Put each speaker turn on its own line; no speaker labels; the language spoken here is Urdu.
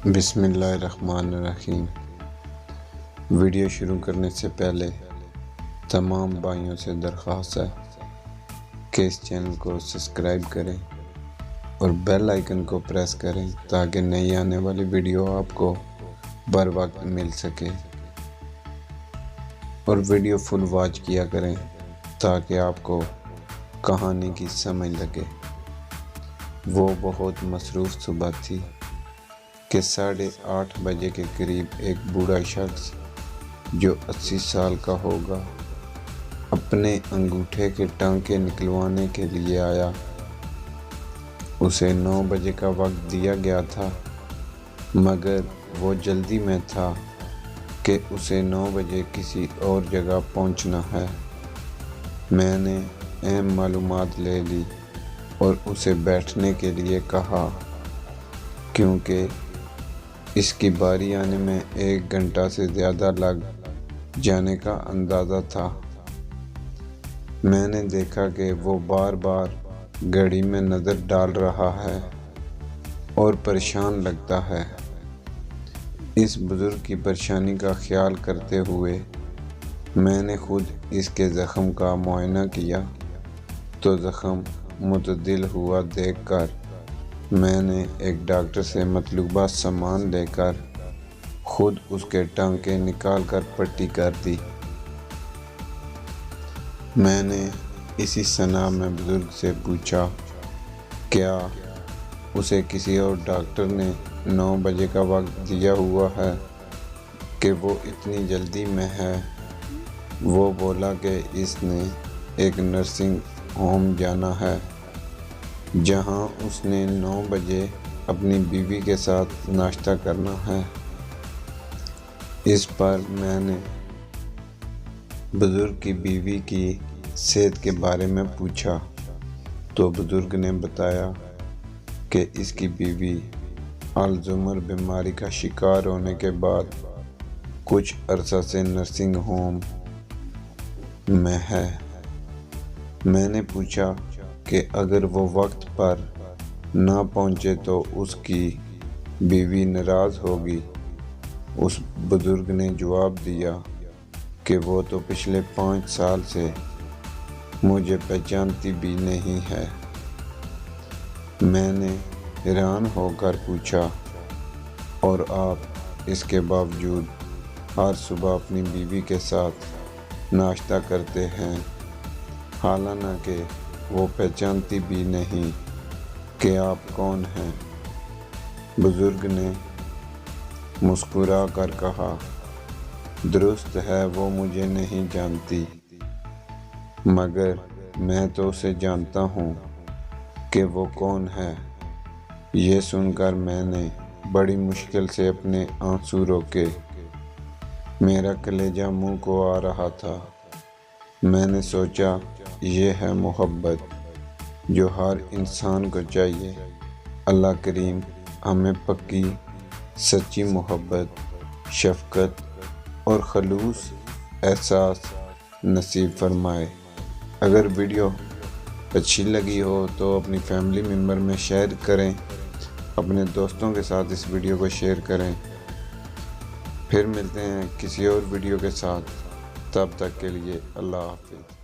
بسم اللہ الرحمن الرحیم۔ ویڈیو شروع کرنے سے پہلے تمام بھائیوں سے درخواست ہے کہ اس چینل کو سبسکرائب کریں اور بیل آئیکن کو پریس کریں تاکہ نئی آنے والی ویڈیو آپ کو بر وقت مل سکے، اور ویڈیو فل واچ کیا کریں تاکہ آپ کو کہانی کی سمجھ لگے۔ وہ بہت مصروف صبح تھی کہ 8:30 بجے کے قریب ایک بوڑھا شخص جو 80 سال کا ہوگا اپنے انگوٹھے کے ٹانکے نکلوانے کے لیے آیا۔ اسے 9 بجے کا وقت دیا گیا تھا، مگر وہ جلدی میں تھا کہ اسے 9 بجے کسی اور جگہ پہنچنا ہے۔ میں نے اہم معلومات لے لی اور اسے بیٹھنے کے لیے کہا، کیونکہ اس کی باری آنے میں 1 گھنٹہ سے زیادہ لگ جانے کا اندازہ تھا۔ میں نے دیکھا کہ وہ بار بار گھڑی میں نظر ڈال رہا ہے اور پریشان لگتا ہے۔ اس بزرگ کی پریشانی کا خیال کرتے ہوئے میں نے خود اس کے زخم کا معائنہ کیا تو زخم متعدل ہوا دیکھ کر میں نے ایک ڈاکٹر سے مطلوبہ سامان لے کر خود اس کے ٹانکے نکال کر پٹی کر دی۔ میں نے اسی ثنا میں بزرگ سے پوچھا، کیا اسے کسی اور ڈاکٹر نے 9 بجے کا وقت دیا ہوا ہے کہ وہ اتنی جلدی میں ہے؟ وہ بولا کہ اس نے ایک نرسنگ ہوم جانا ہے جہاں اس نے 9 بجے اپنی بیوی کے ساتھ ناشتہ کرنا ہے۔ اس پر میں نے بزرگ کی بیوی کی صحت کے بارے میں پوچھا تو بزرگ نے بتایا کہ اس کی بیوی الزائمر بیماری کا شکار ہونے کے بعد کچھ عرصہ سے نرسنگ ہوم میں ہے۔ میں نے پوچھا کہ اگر وہ وقت پر نہ پہنچے تو اس کی بیوی ناراض ہوگی۔ اس بزرگ نے جواب دیا کہ وہ تو پچھلے 5 سال سے مجھے پہچانتی بھی نہیں ہے۔ میں نے حیران ہو کر پوچھا، اور آپ اس کے باوجود ہر صبح اپنی بیوی کے ساتھ ناشتہ کرتے ہیں، حالانکہ وہ پہچانتی بھی نہیں کہ آپ کون ہیں؟ بزرگ نے مسکرا کر کہا، درست ہے، وہ مجھے نہیں جانتی، مگر میں تو اسے جانتا ہوں کہ وہ کون ہے۔ یہ سن کر میں نے بڑی مشکل سے اپنے آنسو روکے۔ میرا کلیجہ منہ کو آ رہا تھا۔ میں نے سوچا، یہ ہے محبت جو ہر انسان کو چاہیے۔ اللہ کریم ہمیں پکی سچی محبت، شفقت اور خلوص احساس نصیب فرمائے۔ اگر ویڈیو اچھی لگی ہو تو اپنی فیملی ممبر میں شیئر کریں، اپنے دوستوں کے ساتھ اس ویڈیو کو شیئر کریں۔ پھر ملتے ہیں کسی اور ویڈیو کے ساتھ، تب تک کے لیے اللہ حافظ۔